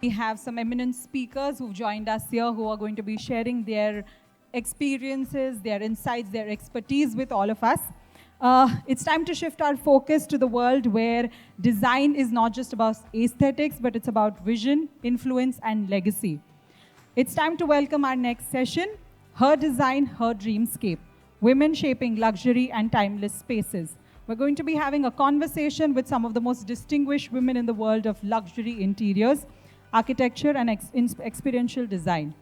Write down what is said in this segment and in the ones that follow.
we have some eminent speakers who've joined us here who are going to be sharing their experiences, their insights, their expertise with all of us. It's time to shift our focus to the world where design is not just about aesthetics, but it's about vision, influence, and legacy. It's time to welcome our next session, Her Design, Her Dreamscape, Women Shaping Luxury and Timeless Spaces. We're going to be having a conversation with some of the most distinguished women in the world of luxury interiors, architecture, and experiential design.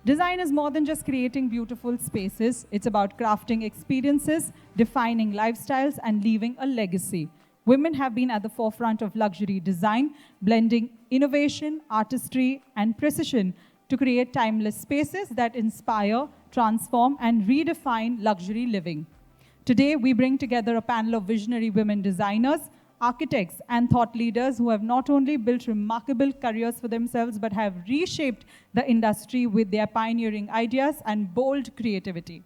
Design is more than just creating beautiful spaces. It's about crafting experiences, defining lifestyles, and leaving a legacy. Women have been at the forefront of luxury design, blending innovation, artistry, and precision to create timeless spaces that inspire, transform, and redefine luxury living. Today, we bring together a panel of visionary women designers, architects, and thought leaders who have not only built remarkable careers for themselves, but have reshaped the industry with their pioneering ideas and bold creativity.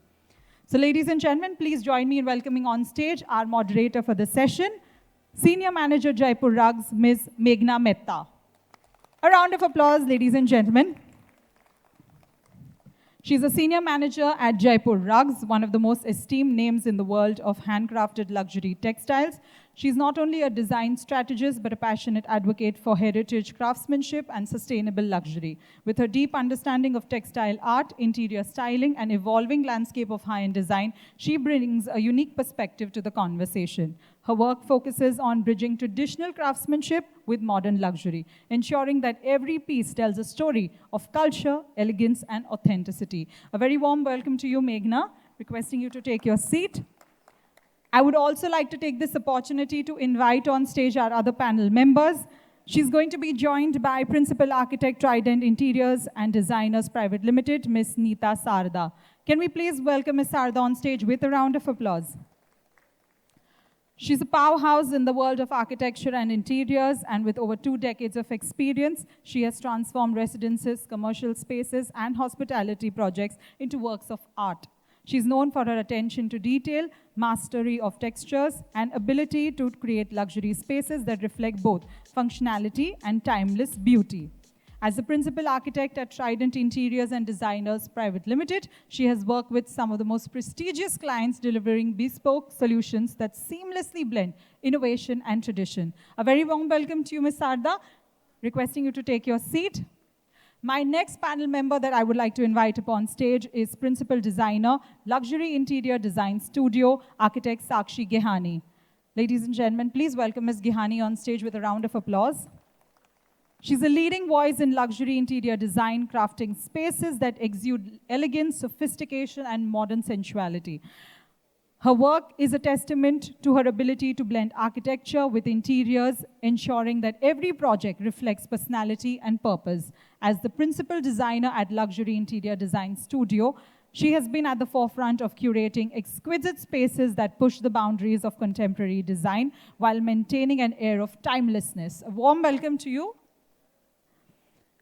So ladies and gentlemen, please join me in welcoming on stage our moderator for the session, Senior Manager Jaipur Rugs, Ms. Meghna Mehta. A round of applause, ladies and gentlemen. She's a senior manager at Jaipur Rugs, one of the most esteemed names in the world of handcrafted luxury textiles. She's not only a design strategist, but a passionate advocate for heritage craftsmanship and sustainable luxury. With her deep understanding of textile art, interior styling, and evolving landscape of high-end design, she brings a unique perspective to the conversation. Her work focuses on bridging traditional craftsmanship with modern luxury, ensuring that every piece tells a story of culture, elegance, and authenticity. A very warm welcome to you, Meghna, requesting you to take your seat. I would also like to take this opportunity to invite on stage our other panel members. She's going to be joined by Principal Architect, Trident Interiors and Designers Private Limited, Ms. Neeta Sarda. Can we please welcome Ms. Sarda on stage with a round of applause? She's a powerhouse in the world of architecture and interiors, and with over 2 decades of experience, she has transformed residences, commercial spaces, and hospitality projects into works of art. She's known for her attention to detail, mastery of textures, and ability to create luxury spaces that reflect both functionality and timeless beauty. As the principal architect at Trident Interiors and Designers Private Limited, she has worked with some of the most prestigious clients, delivering bespoke solutions that seamlessly blend innovation and tradition. A very warm welcome to you, Ms. Sarda. Requesting you to take your seat. My next panel member that I would like to invite upon stage is Principal Designer, Luxury Interior Design Studio, Architect Sakshi Gehani. Ladies and gentlemen, please welcome Ms. Gehani on stage with a round of applause. She's a leading voice in luxury interior design, crafting spaces that exude elegance, sophistication, and modern sensuality. Her work is a testament to her ability to blend architecture with interiors, ensuring that every project reflects personality and purpose. As the principal designer at Luxury Interior Design Studio, she has been at the forefront of curating exquisite spaces that push the boundaries of contemporary design while maintaining an air of timelessness. A warm welcome to you.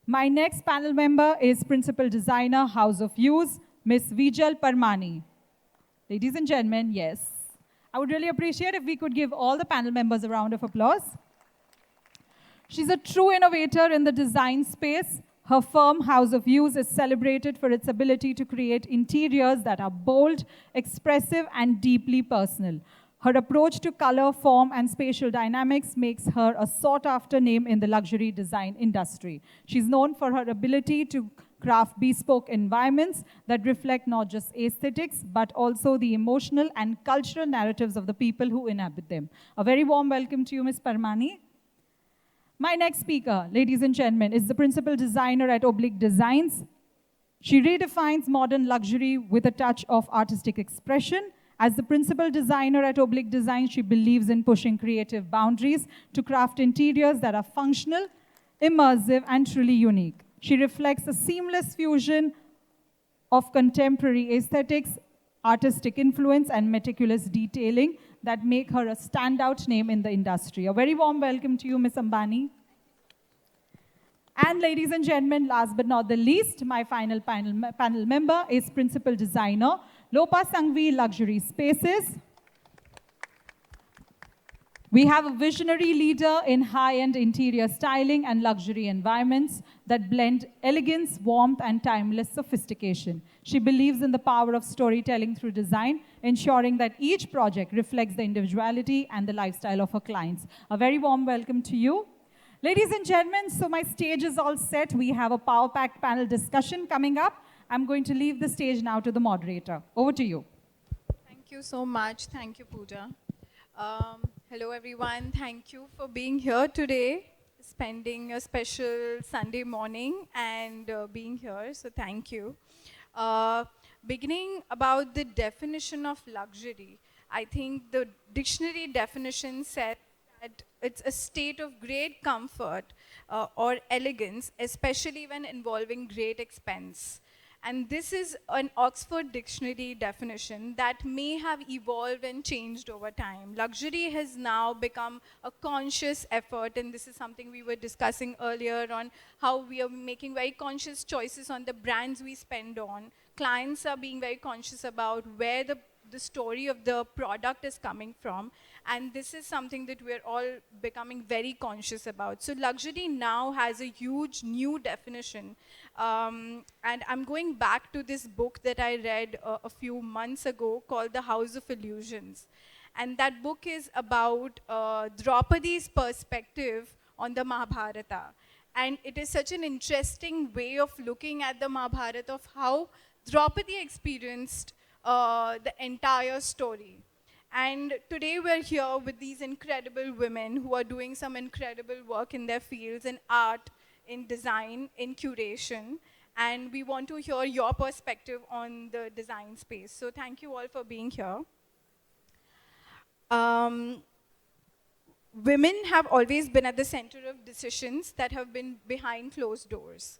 My next panel member is Principal Designer, House of Views, Ms. Vijal Parmani. Ladies and gentlemen, yes. I would really appreciate if we could give all the panel members a round of applause. She's a true innovator in the design space. Her firm, House of Views, is celebrated for its ability to create interiors that are bold, expressive, and deeply personal. Her approach to color, form, and spatial dynamics makes her a sought-after name in the luxury design industry. She's known for her ability to craft bespoke environments that reflect not just aesthetics, but also the emotional and cultural narratives of the people who inhabit them. A very warm welcome to you, Ms. Parmani. My next speaker, ladies and gentlemen, is the principal designer at Oblique Designs. She redefines modern luxury with a touch of artistic expression. As the principal designer at Oblique Design, she believes in pushing creative boundaries to craft interiors that are functional, immersive, and truly unique. She reflects a seamless fusion of contemporary aesthetics, artistic influence, and meticulous detailing that make her a standout name in the industry. A very warm welcome to you, Ms. Ambani. And ladies and gentlemen, last but not the least, my final panel member is Principal Designer, Lopa Sangvi Luxury Spaces. We have a visionary leader in high-end interior styling and luxury environments that blend elegance, warmth, and timeless sophistication. She believes in the power of storytelling through design, ensuring that each project reflects the individuality and the lifestyle of her clients. A very warm welcome to you. Ladies and gentlemen, so my stage is all set. We have a power-packed panel discussion coming up. I'm going to leave the stage now to the moderator. Over to you. Thank you so much. Thank you, Pooja. Hello, everyone. Thank you for being here today, spending a special Sunday morning and being here. So thank you. Beginning about the definition of luxury, I think the dictionary definition said that it's a state of great comfort or elegance, especially when involving great expense. And this is an Oxford Dictionary definition that may have evolved and changed over time. Luxury has now become a conscious effort, and this is something we were discussing earlier on how we are making very conscious choices on the brands we spend on. Clients are being very conscious about where the story of the product is coming from, and this is something that we're all becoming very conscious about. So luxury now has a huge new definition, and I'm going back to this book that I read a few months ago called The House of Illusions, and that book is about Draupadi's perspective on the Mahabharata. And it is such an interesting way of looking at the Mahabharata, of how Draupadi experienced the entire story. And today we're here with these incredible women who are doing some incredible work in their fields, in art, in design, in curation. And we want to hear your perspective on the design space. So thank you all for being here. Women have always been at the center of decisions that have been behind closed doors.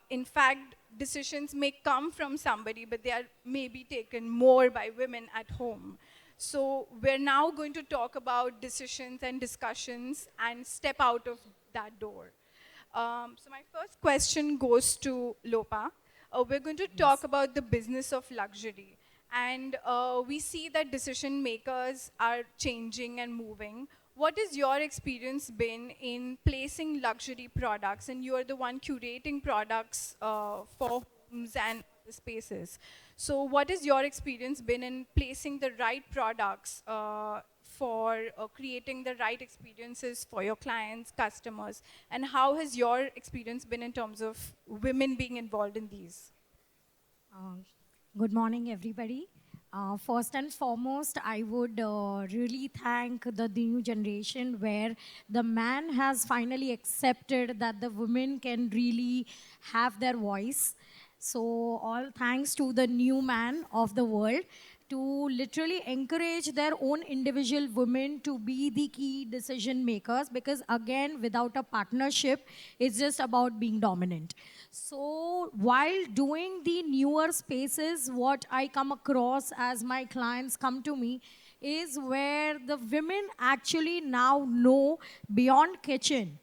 In fact, decisions may come from somebody, but they are maybe taken more by women at home. So we're now going to talk about decisions and discussions and step out of that door. So my first question goes to Lopa. We're going to talk about the business of luxury. And we see that decision makers are changing and moving. What has your experience been in placing luxury products? And you are the one curating products for homes and spaces. So what has your experience been in placing the right products for creating the right experiences for your clients, customers? And how has your experience been in terms of women being involved in these? Good morning, everybody. First and foremost, I would really thank the new generation where the man has finally accepted that the women can really have their voice. So all thanks to the new man of the world to literally encourage their own individual women to be the key decision makers, because again, without a partnership, it's just about being dominant. So while doing the newer spaces, what I come across as my clients come to me is where the women actually now know beyond kitchen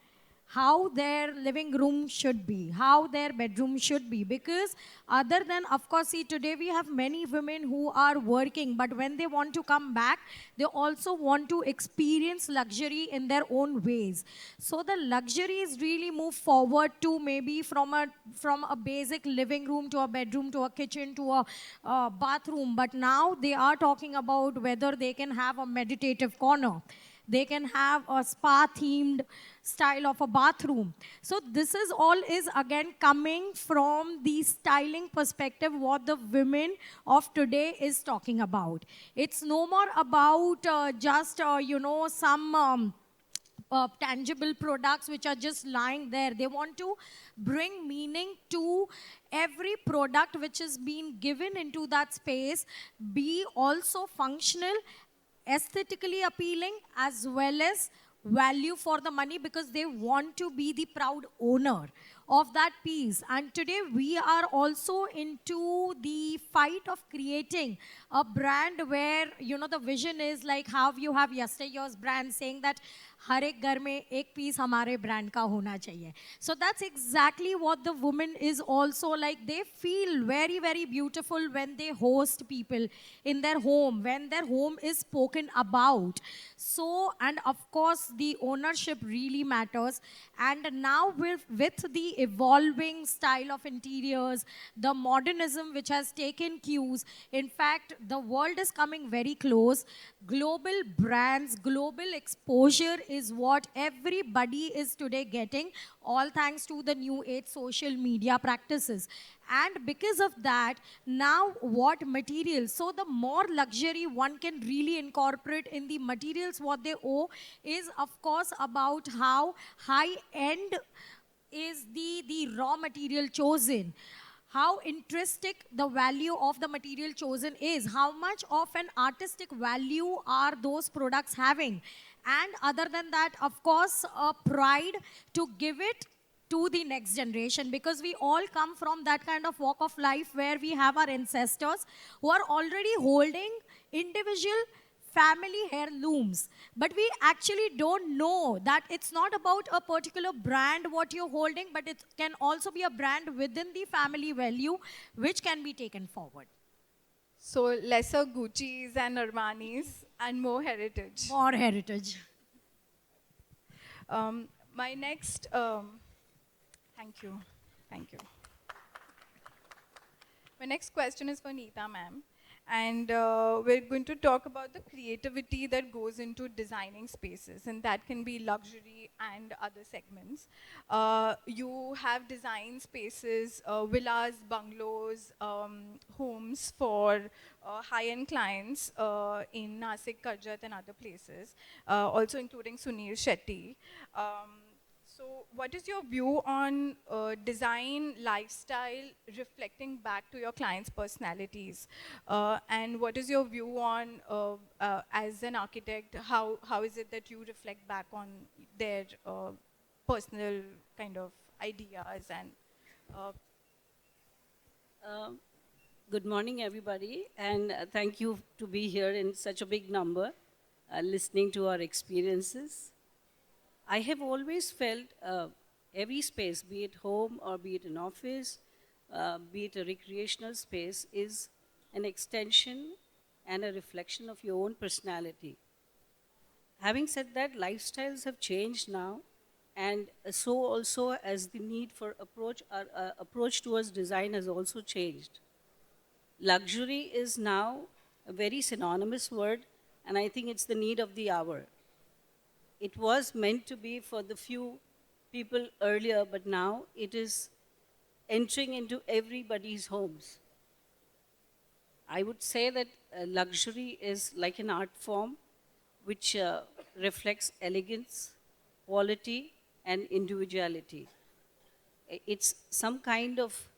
how their living room should be, how their bedroom should be. Because other than, of course, see, today we have many women who are working, but when they want to come back, they also want to experience luxury in their own ways. So the luxuries really move forward to maybe from a basic living room to a bedroom to a kitchen to a bathroom. But now they are talking about whether they can have a meditative corner. They can have a spa-themed style of a bathroom. So this is all is again coming from the styling perspective, what the women of today is talking about. It's no more about just, some tangible products which are just lying there. They want to bring meaning to every product which is being given into that space, be also functional, aesthetically appealing, as well as value for the money, because they want to be the proud owner of that piece. And today we are also into the fight of creating a brand where, the vision is like how you have yesterday's brand saying that हर एक घर में एक piece हमारे brand का होना चाहिए. So that's exactly what the woman is also like. They feel very, very beautiful when they host people in their home, when their home is spoken about. So, and of course, the ownership really matters. And now with the evolving style of interiors, the modernism which has taken cues, in fact, the world is coming very close. Global brands, global exposure is what everybody is today getting, all thanks to the new age social media practices. And because of that, now what materials? So the more luxury one can really incorporate in the materials what they owe is of course about how high end is the raw material chosen, how intrinsic the value of the material chosen is, how much of an artistic value are those products having, and other than that, of course, a pride to give it to the next generation, because we all come from that kind of walk of life where we have our ancestors who are already holding individual family heirlooms, but we actually don't know that it's not about a particular brand what you're holding, but it can also be a brand within the family value which can be taken forward. So lesser Gucci's and Armani's and more heritage. More heritage. My next, thank you, thank you. My next question is for Neeta ma'am. And we're going to talk about the creativity that goes into designing spaces, and that can be luxury and other segments. You have designed spaces, villas, bungalows, homes for high-end clients in Nasik, Karjat, and other places, also including Sunil Shetty. So what is your view on design, lifestyle, reflecting back to your clients' personalities? And what is your view on, as an architect, how is it that you reflect back on their personal kind of ideas and Good morning, everybody, and thank you to be here in such a big number, listening to our experiences. I have always felt every space, be it home or be it an office, be it a recreational space, is an extension and a reflection of your own personality. Having said that, lifestyles have changed now, and so also as the need for approach towards design has also changed. Luxury is now a very synonymous word, and I think it's the need of the hour. It was meant to be for the few people earlier, but now it is entering into everybody's homes. I would say that luxury is like an art form which reflects elegance, quality, and individuality. It's some kind of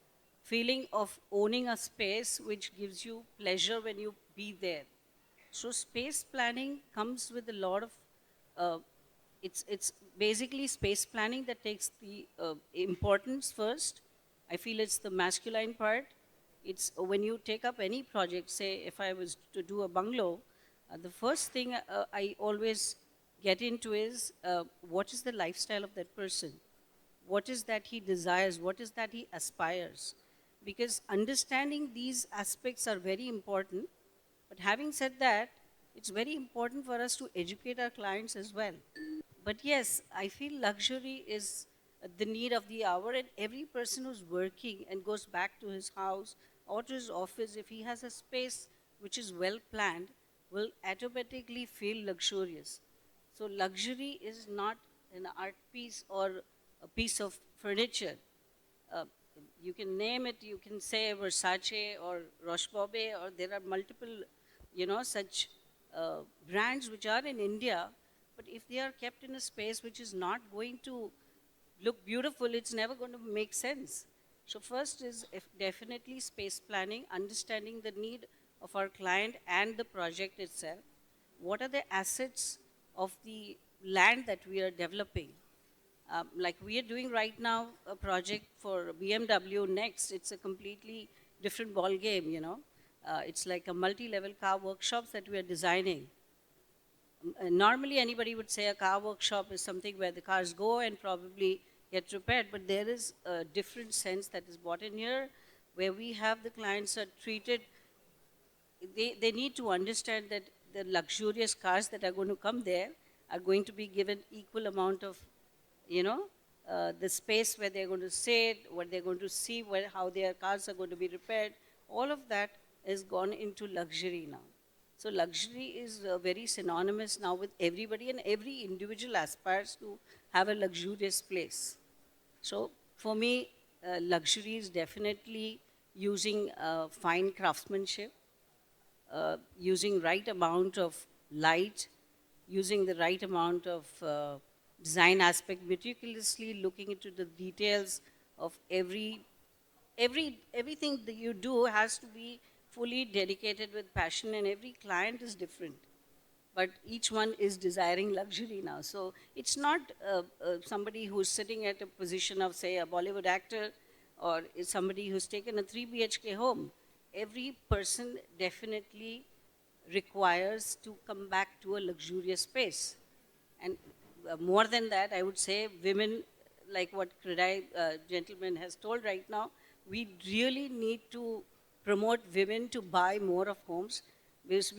feeling of owning a space which gives you pleasure when you be there. So space planning comes with a lot of, it's basically space planning that takes the importance first. I feel it's the masculine part. It's when you take up any project, say if I was to do a bungalow, the first thing I always get into is what is the lifestyle of that person? What is that he desires? What is that he aspires? Because understanding these aspects are very important. But having said that, it's very important for us to educate our clients as well. But yes, I feel luxury is the need of the hour, and every person who's working and goes back to his house or to his office, if he has a space which is well planned, will automatically feel luxurious. So luxury is not an art piece or a piece of furniture. Uh, you can name it, you can say Versace or Roche-Bobois, or there are multiple, such brands which are in India, but if they are kept in a space which is not going to look beautiful, it's never going to make sense. So first is definitely space planning, understanding the need of our client and the project itself. What are the assets of the land that we are developing? Like we are doing right now a project for BMW Next. It's a completely different ball game, It's like a multi-level car workshops that we are designing. Normally anybody would say a car workshop is something where the cars go and probably get repaired, but there is a different sense that is brought in here, where we have the clients are treated, they need to understand that the luxurious cars that are going to come there are going to be given equal amount of, the space where they're going to sit, what they're going to see, how their cars are going to be repaired. All of that has gone into luxury now. So luxury is very synonymous now with everybody, and every individual aspires to have a luxurious place. So for me, luxury is definitely using fine craftsmanship, using right amount of light, using the right amount of design aspect, meticulously looking into the details of everything that you do has to be fully dedicated with passion, and every client is different. But each one is desiring luxury now. So it's not somebody who's sitting at a position of, say, a Bollywood actor, or is somebody who's taken a 3 BHK home. Every person definitely requires to come back to a luxurious space. And more than that, I would say women, like what Kridai gentleman has told right now, we really need to promote women to buy more of homes, because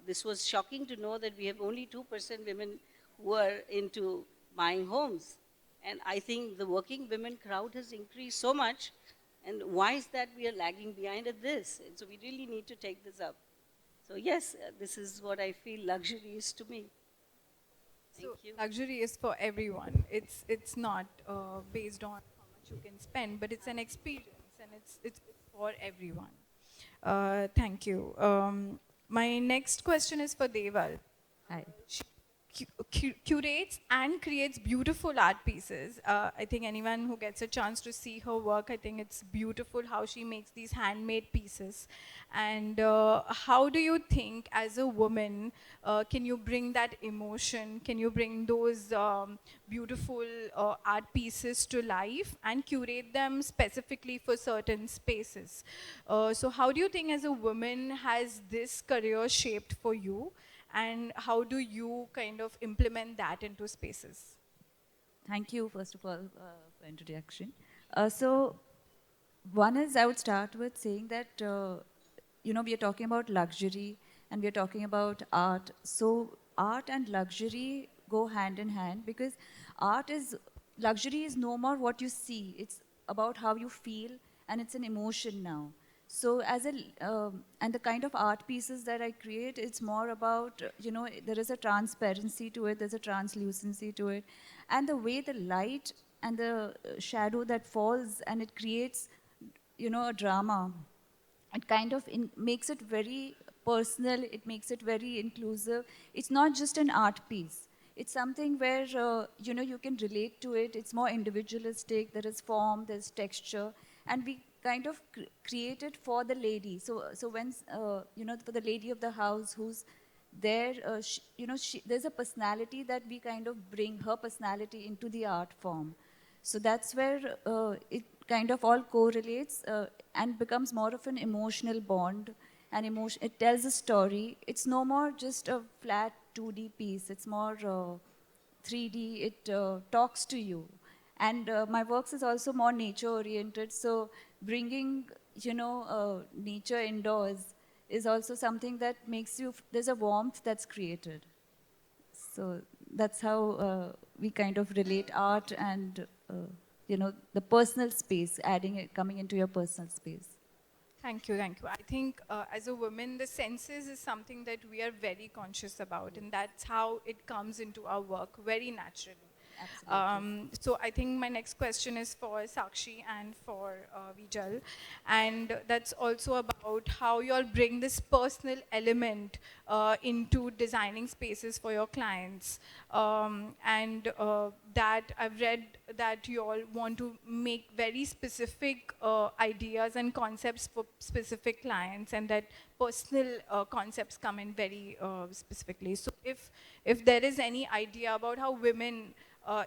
this was shocking to know that we have only 2% women who are into buying homes. And I think the working women crowd has increased so much, and why is that we are lagging behind at this? And so we really need to take this up. So yes, this is what I feel luxury is to me. Thank you. Luxury is for everyone. It's not based on how much you can spend, but it's an experience, and it's for everyone. Thank you. My next question is for Deval. Hi. She curates and creates beautiful art pieces. I think anyone who gets a chance to see her work, I think it's beautiful how she makes these handmade pieces. And how do you think, as a woman, can you bring that emotion? Can you bring those beautiful art pieces to life and curate them specifically for certain spaces? So how do you think, as a woman, has this career shaped for you? And how do you kind of implement that into spaces? Thank you, first of all, for introduction. So, one is I would start with saying that, we are talking about luxury and we are talking about art. So, art and luxury go hand in hand, because luxury is no more what you see. It's about how you feel, and it's an emotion now. So and the kind of art pieces that I create, it's more about, there is a transparency to it, there's a translucency to it. And the way the light and the shadow that falls, and it creates, a drama. It kind of makes it very personal, it makes it very inclusive. It's not just an art piece. It's something where, you can relate to it. It's more individualistic, there is form, there's texture. And we kind of create it for the lady. So when, for the lady of the house who's there, there's a personality that we kind of bring her personality into the art form. So that's where it kind of all correlates and becomes more of an emotional bond. And it tells a story. It's no more just a flat 2D piece. It's more 3D. It talks to you. And my works is also more nature-oriented, so bringing, nature indoors is also something that makes there's a warmth that's created. So that's how we kind of relate art and, the personal space, coming into your personal space. Thank you, thank you. I think as a woman, the senses is something that we are very conscious about, and that's how it comes into our work very naturally. So I think my next question is for Sakshi and for Vijal, and that's also about how you all bring this personal element into designing spaces for your clients. That I've read that you all want to make very specific ideas and concepts for specific clients, and that personal concepts come in very specifically. So if there is any idea about how women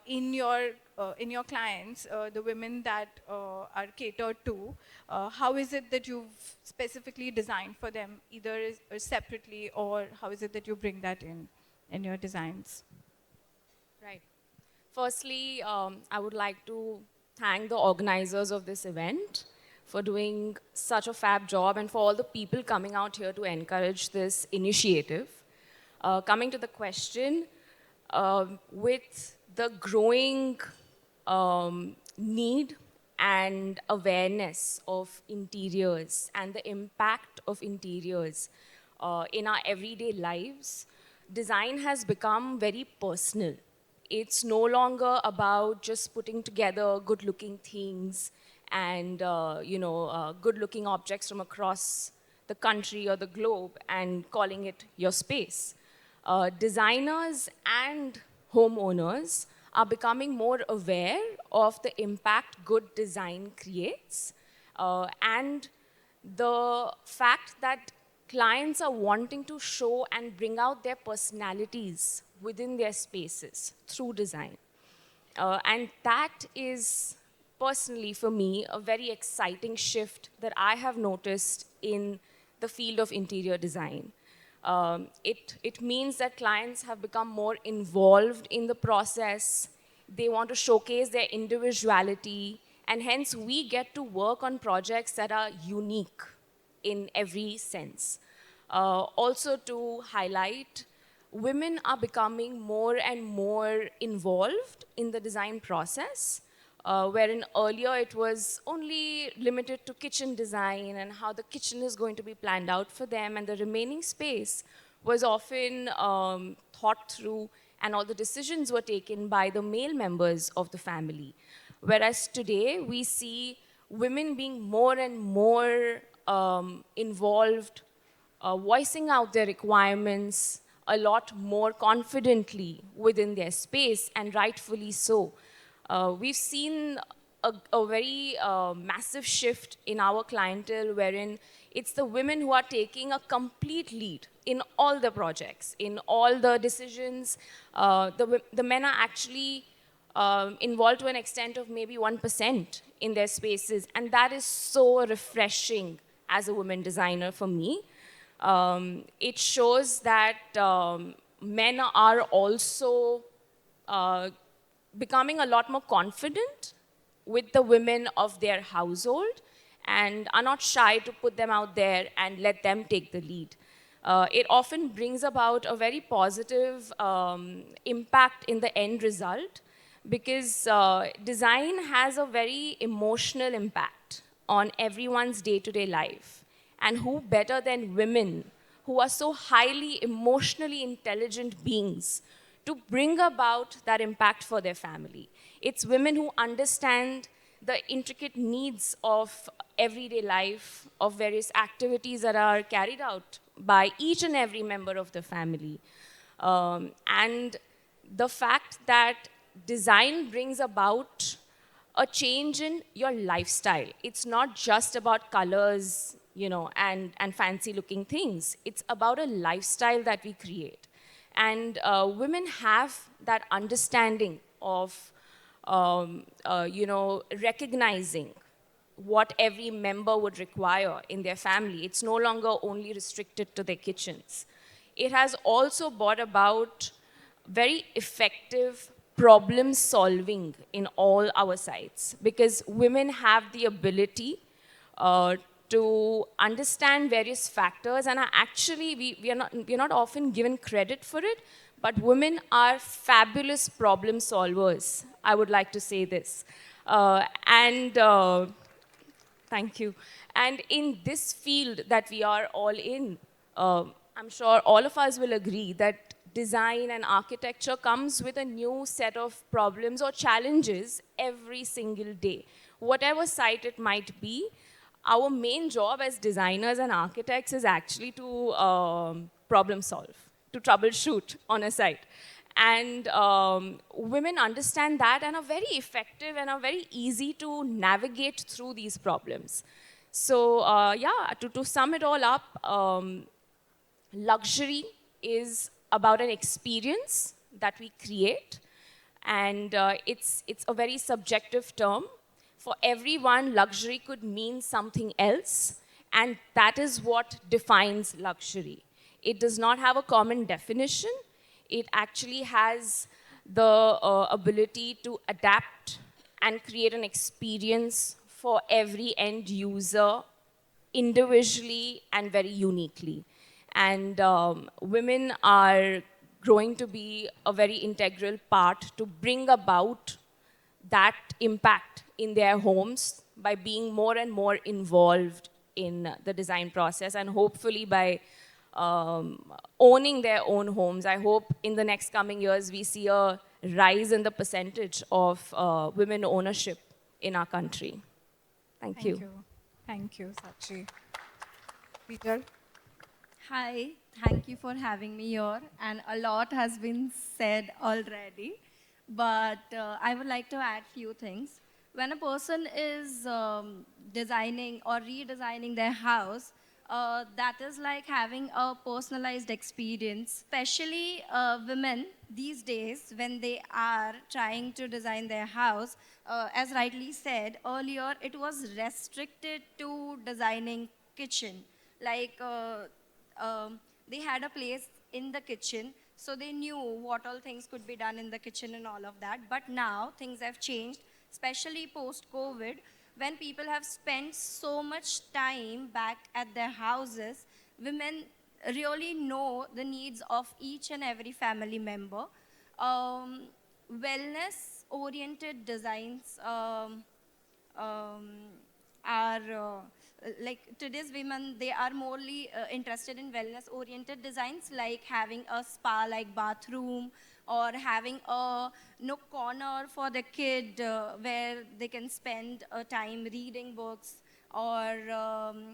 in your in your clients, the women that are catered to, how is it that you've specifically designed for them, either separately, or how is it that you bring that in your designs? Right. Firstly, I would like to thank the organizers of this event for doing such a fab job and for all the people coming out here to encourage this initiative. Coming to the question, with the growing need and awareness of interiors and the impact of interiors in our everyday lives, design has become very personal. It's no longer about just putting together good-looking things and good-looking objects from across the country or the globe and calling it your space. Designers and homeowners are becoming more aware of the impact good design creates and the fact that clients are wanting to show and bring out their personalities within their spaces through design. And that is, personally for me, a very exciting shift that I have noticed in the field of interior design. It means that clients have become more involved in the process. They want to showcase their individuality, and hence we get to work on projects that are unique in every sense. Also to highlight, women are becoming more and more involved in the design process, wherein earlier it was only limited to kitchen design and how the kitchen is going to be planned out for them, and the remaining space was often thought through and all the decisions were taken by the male members of the family. Whereas today we see women being more and more involved, voicing out their requirements a lot more confidently within their space, and rightfully so. We've seen a very massive shift in our clientele wherein it's the women who are taking a complete lead in all the projects, in all the decisions. The men are actually involved to an extent of maybe 1% in their spaces, and that is so refreshing as a woman designer for me. It shows that men are also becoming a lot more confident with the women of their household and are not shy to put them out there and let them take the lead. It often brings about a very positive impact in the end result, because design has a very emotional impact on everyone's day-to-day life. And who better than women, who are so highly emotionally intelligent beings, to bring about that impact for their family. It's women who understand the intricate needs of everyday life, of various activities that are carried out by each and every member of the family. And the fact that design brings about a change in your lifestyle. It's not just about colors, and fancy looking things. It's about a lifestyle that we create. And women have that understanding of, recognizing what every member would require in their family. It's no longer only restricted to their kitchens. It has also brought about very effective problem solving in all our sites, because women have the ability to understand various factors, and are actually, we are not often given credit for it, but women are fabulous problem solvers. I would like to say this. Thank you. And in this field that we are all in, I'm sure all of us will agree that design and architecture comes with a new set of problems or challenges every single day. Whatever site it might be, our main job as designers and architects is actually to problem solve, to troubleshoot on a site. And women understand that and are very effective and are very easy to navigate through these problems. So to sum it all up, luxury is about an experience that we create, and it's a very subjective term. For everyone, luxury could mean something else, and that is what defines luxury. It does not have a common definition. It actually has the ability to adapt and create an experience for every end user individually and very uniquely. And women are growing to be a very integral part to bring about that impact in their homes by being more and more involved in the design process, and hopefully by owning their own homes. I hope in the next coming years we see a rise in the percentage of women ownership in our country. Thank you. Thank you, Sachi. Peter? Hi, thank you for having me here. And a lot has been said already, but I would like to add few things. When a person is designing or redesigning their house, that is like having a personalized experience, especially women these days when they are trying to design their house. As rightly said earlier, it was restricted to designing kitchen. Like they had a place in the kitchen, so they knew what all things could be done in the kitchen and all of that. But now things have changed, especially post-COVID, when people have spent so much time back at their houses. Women really know the needs of each and every family member. Wellness-oriented designs are like today's women, they are morely interested in wellness oriented designs, like having a spa like bathroom, or having a nook corner for the kid where they can spend time reading books, or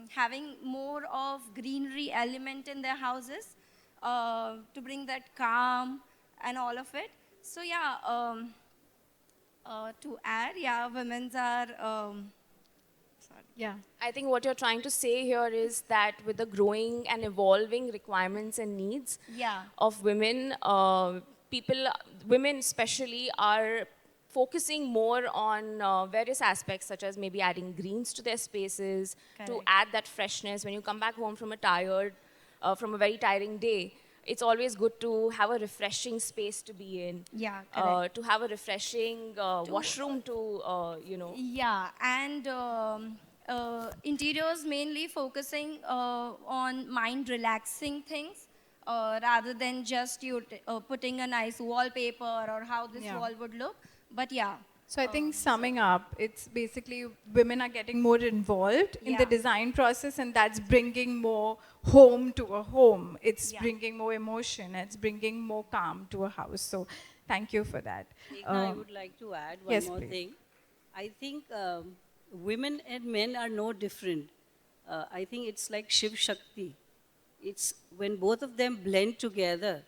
having more of greenery element in their houses to bring that calm and all of it. So yeah, to add, yeah, women's are Yeah. I think what you're trying to say here is that with the growing and evolving requirements and needs yeah. of women, women especially are focusing more on various aspects, such as maybe adding greens to their spaces, to Correct. add that freshness. When you come back home from from a very tiring day, it's always good to have a refreshing space to be in. Yeah, correct. To have a refreshing washroom to. Yeah, and interiors mainly focusing on mind relaxing things rather than just you putting a nice wallpaper or how this Yeah. wall would look. But yeah, So I think summing up, it's basically women are getting more involved in the Yeah. design process, and that's bringing more home to a home. It's Yeah. bringing more emotion. It's bringing more calm to a house. So thank you for that. Meghna, I would like to add one yes, more please. thing. I think women and men are no different. I think it's like Shiv Shakti. It's when both of them blend together,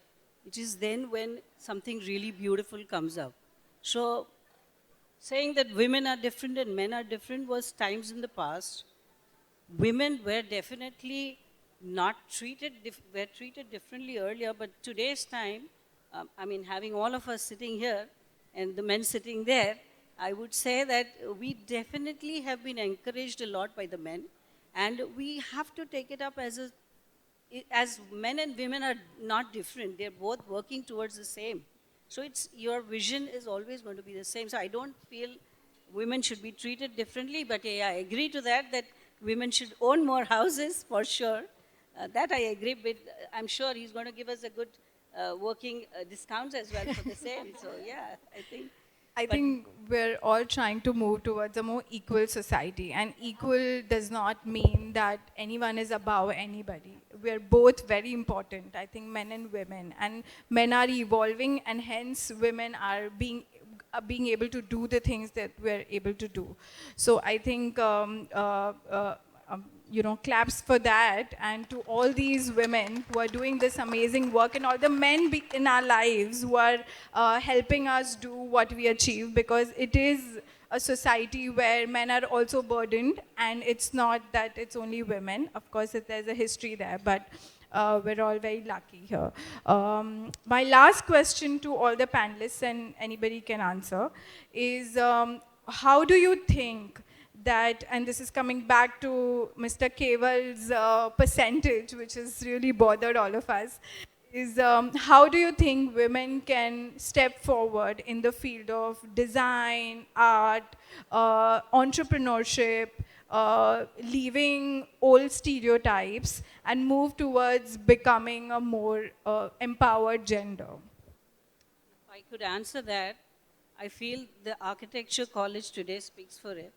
it is then when something really beautiful comes up. So saying that women are different and men are different was times in the past. Women were definitely not treated, were treated differently earlier, but today's time, I mean, having all of us sitting here and the men sitting there, I would say that we definitely have been encouraged a lot by the men, and we have to take it up as men and women are not different. They're both working towards the same. So it's your vision is always going to be the same. So I don't feel women should be treated differently, but yeah, I agree to that women should own more houses for sure. That I agree with. I'm sure he's going to give us a good working discounts as well for the same. So yeah, I think we're all trying to move towards a more equal society, and equal does not mean that anyone is above anybody. We're both very important, I think, men and women, and men are evolving, and hence women are being able to do the things that we're able to do. So I think claps for that, and to all these women who are doing this amazing work, and all the men in our lives who are helping us do what we achieve, because it is a society where men are also burdened, and it's not that it's only women. Of course, there's a history there, but We're all very lucky here. My last question to all the panelists, and anybody can answer, is how do you think that, and this is coming back to Mr. Keval's percentage, which has really bothered all of us, is how do you think women can step forward in the field of design, art, entrepreneurship, leaving old stereotypes and move towards becoming a more empowered gender? If I could answer that, I feel the architecture college today speaks for it.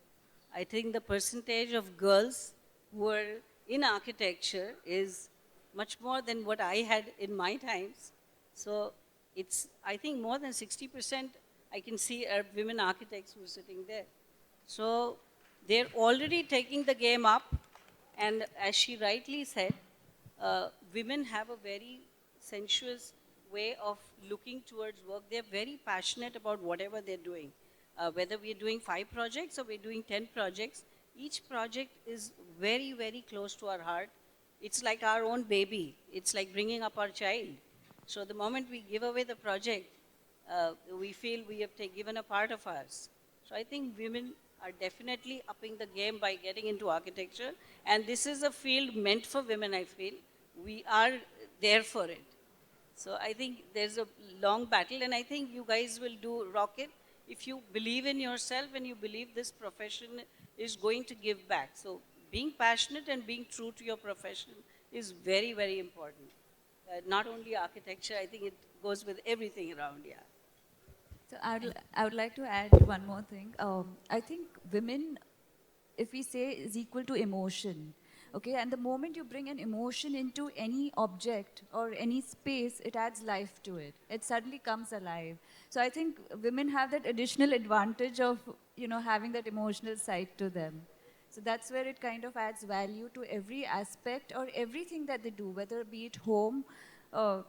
I think the percentage of girls who are in architecture is much more than what I had in my times. So it's, I think, more than 60% I can see are women architects who are sitting there. So they're already taking the game up. And as she rightly said, women have a very sensuous way of looking towards work. They're very passionate about whatever they're doing. Whether we're doing 5 projects or we're doing 10 projects, each project is very, very close to our heart. It's like our own baby. It's like bringing up our child. So the moment we give away the project, we feel we have given a part of us. So I think women are definitely upping the game by getting into architecture. And this is a field meant for women, I feel. We are there for it. So I think there's a long battle, and I think you guys will rock it if you believe in yourself and you believe this profession is going to give back. So being passionate and being true to your profession is very, very important. Not only architecture, I think it goes with everything around, yeah. So I would like to add one more thing. I think women, if we say, is equal to emotion. Okay, and the moment you bring an emotion into any object or any space, it adds life to it. It suddenly comes alive. So I think women have that additional advantage of, having that emotional side to them. So that's where it kind of adds value to every aspect or everything that they do, whether it be it home,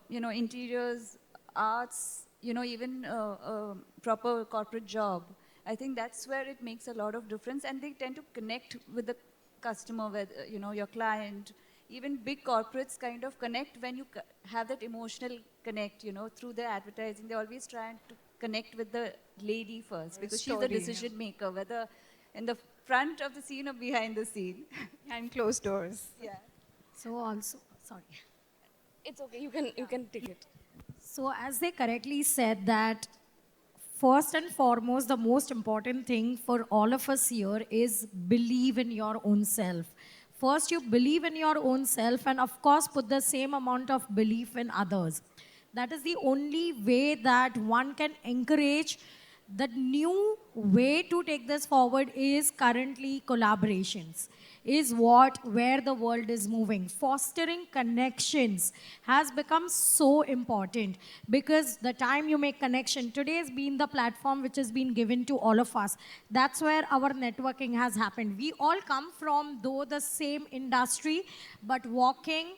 interiors, arts, even proper corporate job. I think that's where it makes a lot of difference, and they tend to connect with the customer, with your client. Even big corporates kind of connect when you have that emotional connect, through their advertising. They're always trying to connect with the lady first, because she's the decision maker, whether in the front of the scene or behind the scene. And closed doors. Yeah. So also, sorry. It's okay, you can take it. So as they correctly said that first and foremost, the most important thing for all of us here is believe in your own self. First, you believe in your own self, and of course, put the same amount of belief in others. That is the only way that one can encourage. The new way to take this forward is currently collaborations, is where the world is moving. Fostering connections has become so important, because the time you make connection, today has been the platform which has been given to all of us. That's where our networking has happened. We all come from, though, the same industry, but working,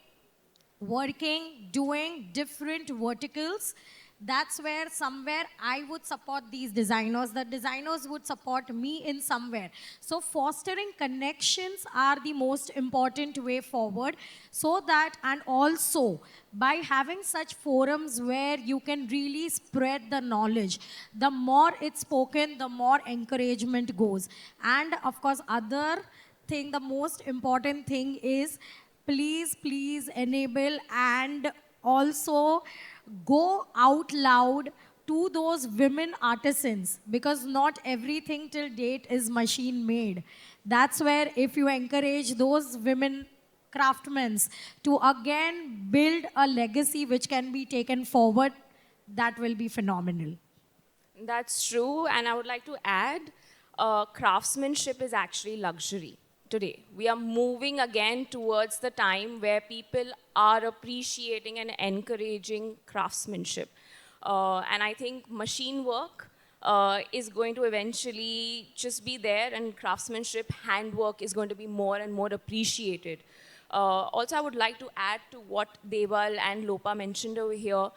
doing different verticals. That's where somewhere I would support these designers. The designers would support me in somewhere. So fostering connections are the most important way forward. So that, and also by having such forums where you can really spread the knowledge, the more it's spoken, the more encouragement goes. And of course, the most important thing is, please enable and also go out loud to those women artisans, because not everything till date is machine made. That's where if you encourage those women craftsmen to again build a legacy which can be taken forward, that will be phenomenal. That's true, and I would like to add, craftsmanship is actually luxury today. We are moving again towards the time where people are appreciating and encouraging craftsmanship. And I think machine work is going to eventually just be there, and craftsmanship, handwork is going to be more and more appreciated. Also, I would like to add to what Deval and Lopa mentioned over here.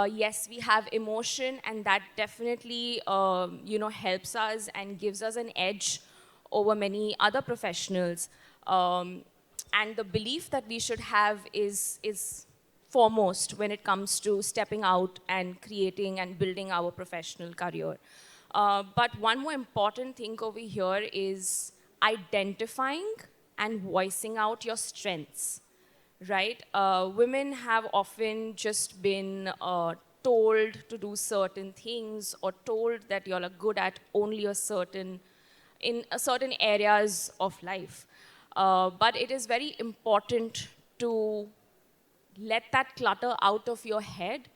Yes, we have emotion, and that definitely helps us and gives us an edge over many other professionals. and the belief that we should have is foremost when it comes to stepping out and creating and building our professional career. But one more important thing over here is identifying and voicing out your strengths, right? Women have often just been told to do certain things or told that you're good at only in certain areas of life. But it is very important to let that clutter out of your head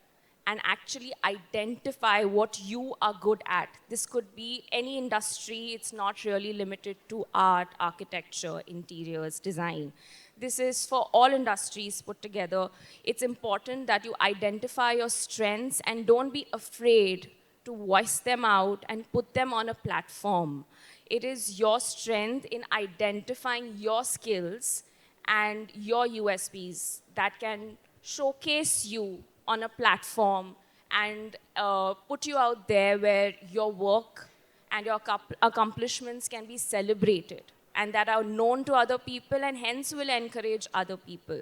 and actually identify what you are good at. This could be any industry. It's not really limited to art, architecture, interiors, design. This is for all industries put together. It's important that you identify your strengths and don't be afraid to voice them out and put them on a platform. It is your strength in identifying your skills and your USPs that can showcase you on a platform and put you out there where your work and your accomplishments can be celebrated and that are known to other people and hence will encourage other people.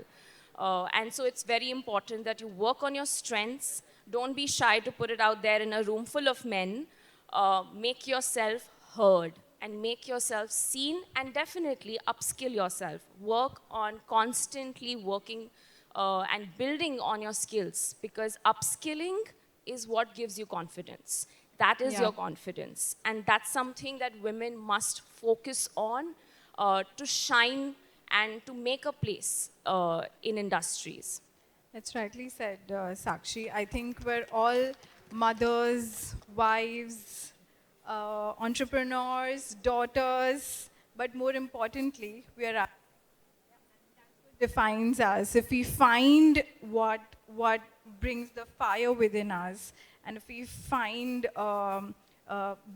And so it's very important that you work on your strengths. Don't be shy to put it out there in a room full of men. Make yourself heard and make yourself seen and definitely upskill yourself. Work on constantly working and building on your skills because upskilling is what gives you confidence. That is your confidence. And that's something that women must focus on to shine and to make a place in industries. That's rightly said, Sakshi. I think we're all mothers, wives, entrepreneurs, daughters, but more importantly, we are defines us. If we find what brings the fire within us, and if we find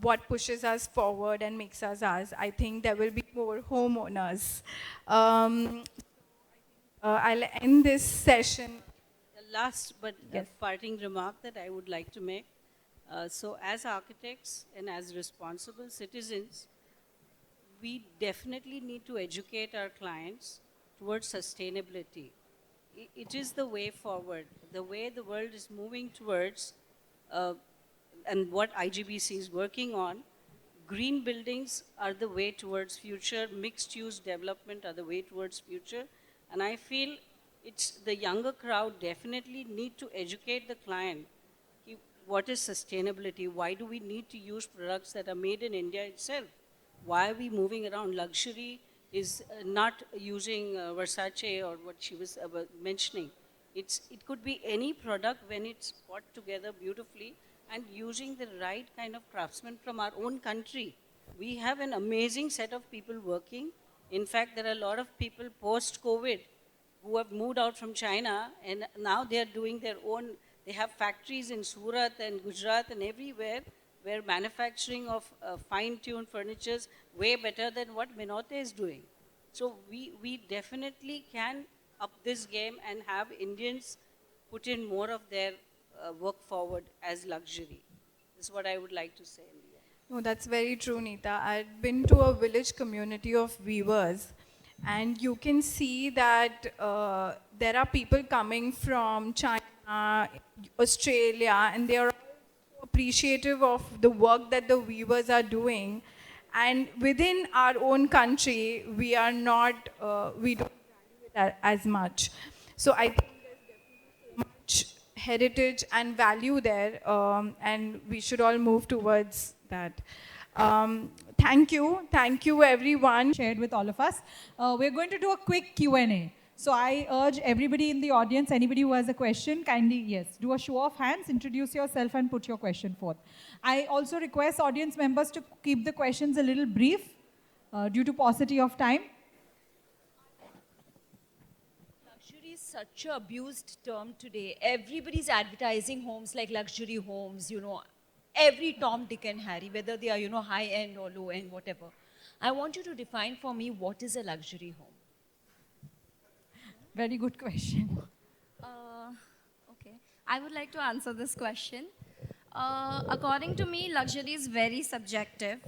what pushes us forward and makes us, I think there will be more homeowners. I'll end this session. The last but parting remark that I would like to make. So as architects and as responsible citizens, we definitely need to educate our clients towards sustainability. It is the way forward, the way the world is moving towards, and what IGBC is working on. Green buildings are the way towards future, mixed-use development are the way towards future, and I feel it's the younger crowd definitely need to educate the client. What is sustainability? Why do we need to use products that are made in India itself? Why are we moving around? Luxury is not using Versace or what she was mentioning. It could be any product when it's put together beautifully and using the right kind of craftsmen from our own country. We have an amazing set of people working. In fact, there are a lot of people post-COVID who have moved out from China and now they're doing their own. They have factories in Surat and Gujarat and everywhere where manufacturing of fine-tuned furniture is way better than what Minote is doing. So we definitely can up this game and have Indians put in more of their work forward as luxury. This is what I would like to say in the end. No, that's very true, Neeta. I've been to a village community of weavers, and you can see that there are people coming from China, Australia, and they are appreciative of the work that the weavers are doing. And within our own country, we are not, we don't value it as much. So I think there's definitely so much heritage and value there, and we should all move towards that. Thank you everyone. Shared with all of us. We're going to do a quick Q&A. So I urge everybody in the audience, anybody who has a question, kindly, do a show of hands, introduce yourself and put your question forth. I also request audience members to keep the questions a little brief due to paucity of time. Luxury is such an abused term today. Everybody's advertising homes like luxury homes, you know, every Tom, Dick and Harry, whether they are, you know, high-end or low-end, whatever. I want you to define for me what is a luxury home. Very good question. Okay, I would like to answer this question. According to me, luxury is very subjective.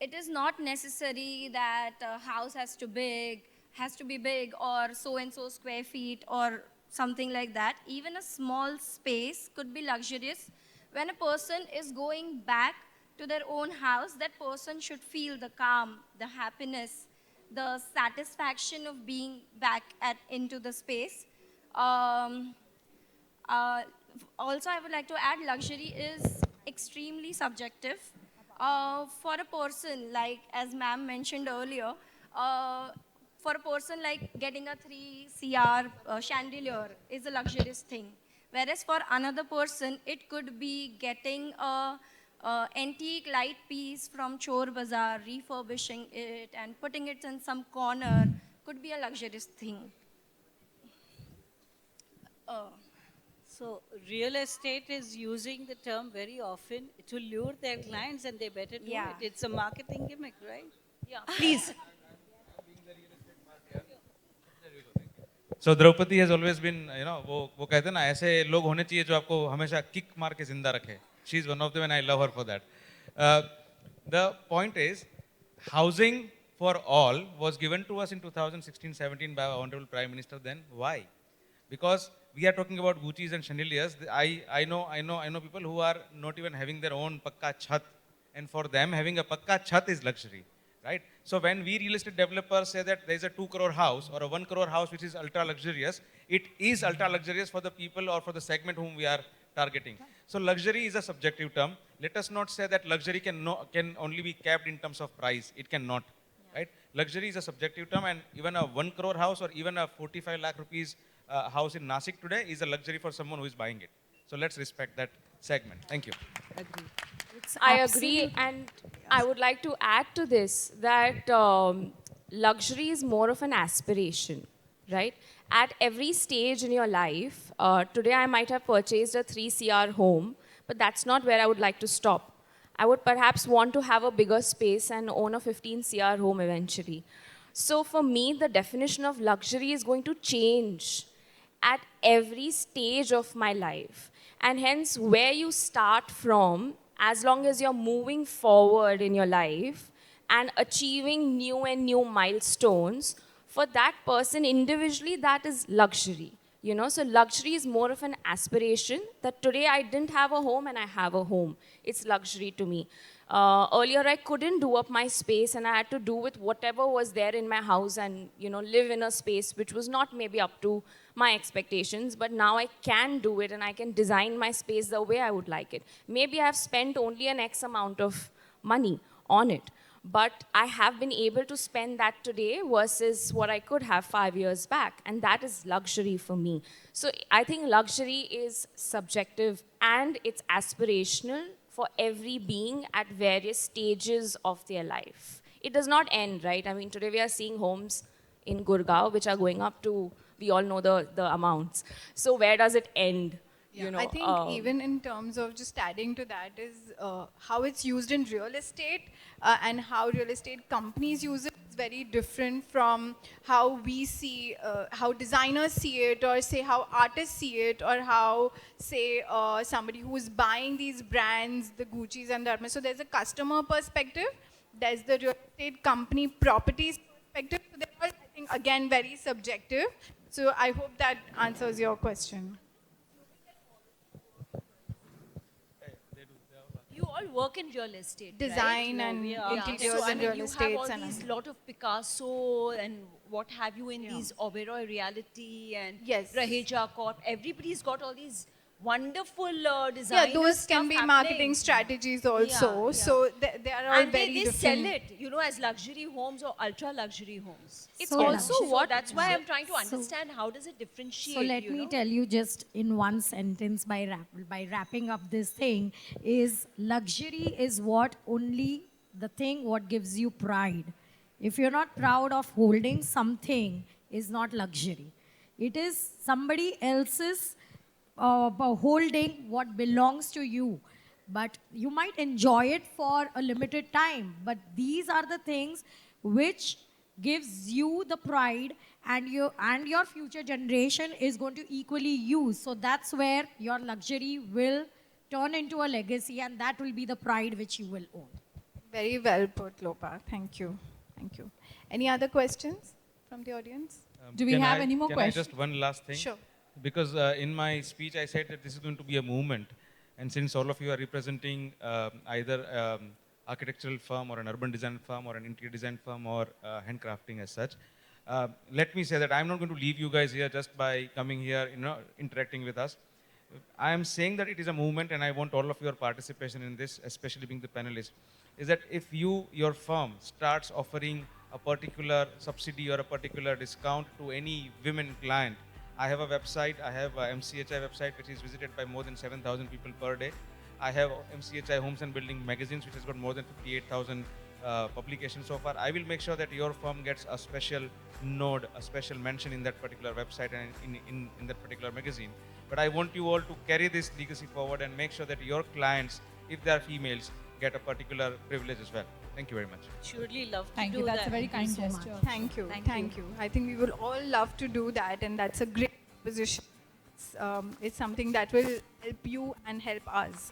It is not necessary that a house has to be big, has to be big or so and so square feet or something like that. Even a small space could be luxurious. When a person is going back to their own house, that person should feel the calm, the happiness, the satisfaction of being back into the space. Um, uh, Also, I would like to add luxury is extremely subjective. For a person, like as ma'am mentioned earlier, for a person like getting a 3 CR chandelier is a luxurious thing. Whereas for another person, it could be getting a antique light piece from Chor Bazaar, refurbishing it and putting it in some corner could be a luxurious thing. So real estate is using the term very often to lure their clients, and they better do Yeah. it. It's a marketing gimmick, right? Yeah, please. So Draupadi has always been, वो कहते हैं ना ऐसे लोग होने चाहिए जो आपको हमेशा किक मार के जिंदा रखे. She is one of them, and I love her for that. The point is, housing for all was given to us in 2016-17 by our Honorable Prime Minister. Then why? Because we are talking about Gucci's and chandeliers. I know people who are not even having their own pakka chhat, and for them having a pakka chhat is luxury, right? So when we real estate developers say that there is a 2 crore house or a 1 crore house which is ultra luxurious, it is ultra luxurious for the people or for the segment whom we are targeting. So luxury is a subjective term. Let us not say that luxury can only be capped in terms of price. It cannot, right? Luxury is a subjective term, and even a 1 crore house or even a 45 lakh rupees house in Nasik today is a luxury for someone who is buying it. So let's respect that segment. Thank you. I agree, and I would like to add to this that luxury is more of an aspiration, right? At every stage in your life, today I might have purchased a 3 CR home, but that's not where I would like to stop. I would perhaps want to have a bigger space and own a 15 CR home eventually. So for me, the definition of luxury is going to change at every stage of my life. And hence, where you start from, as long as you're moving forward in your life and achieving new and new milestones, for that person individually, that is luxury. You know, so luxury is more of an aspiration that today I didn't have a home and I have a home. It's luxury to me. Earlier, I couldn't do up my space and I had to do with whatever was there in my house and, you know, live in a space which was not maybe up to my expectations, but now I can do it and I can design my space the way I would like it. Maybe I've spent only an X amount of money on it, but I have been able to spend that today versus what I could have 5 years back, and that is luxury for me. So I think luxury is subjective and it's aspirational for every being at various stages of their life. It does not end, right? I mean, today we are seeing homes in Gurgaon which are going up to, we all know the amounts. So where does it end? You know, I think even in terms of just adding to that is how it's used in real estate and how real estate companies use it is very different from how we see, how designers see it, or say how artists see it, or how say somebody who is buying these brands, the Gucci's and the Hermes. So there's a customer perspective, there's the real estate company properties perspective. So they're all, I think, again, very subjective. So I hope that answers your question. You all work in real estate, Design right? and Yeah. interiors So, I and mean, real you estates have all and these lot of Picasso and what have you in these Oberoi Reality and Yes. Raheja Corp. Everybody's got all these wonderful design. yeah, those can be marketing strategies also. Yeah, yeah. So they are all And very they different. sell it, you know, as luxury homes or ultra luxury homes. it's So also So what that's why I'm trying to understand how does it differentiate. So let you me know? tell you just in one sentence by wrapping up this thing is luxury is what only the thing what gives you pride. If you're not proud of holding something is not luxury. It is somebody else's holding what belongs to you. But you might enjoy it for a limited time. But these are the things which gives you the pride, and your future generation is going to equally use. So that's where your luxury will turn into a legacy, and that will be the pride which you will own. Very well put, Lopa. Thank you. Thank you. Any other questions? from the audience? Do we Can have I- any more can questions? I just one last thing? Sure. Because in my speech I said that this is going to be a movement, and since all of you are representing either architectural firm or an urban design firm or an interior design firm or handcrafting as such, let me say that I'm not going to leave you guys here just by coming here, interacting with us. I am saying that it is a movement, and I want all of your participation in this, especially being the panelists, is that if your firm starts offering a particular subsidy or a particular discount to any women client. I have a website, I have a MCHI website which is visited by more than 7,000 people per day. I have MCHI Homes and Building magazines which has got more than 58,000 publications so far. I will make sure that your firm gets a special node, a special mention in that particular website and in that particular magazine. But I want you all to carry this legacy forward and make sure that your clients, if they are females, get a particular privilege as well. Thank you very much. Surely love to Thank do you. That's that. a very kind so much. gesture. Thank you. Thank you. I think we will all love to do that, and that's a great position. It's something that will help you and help us.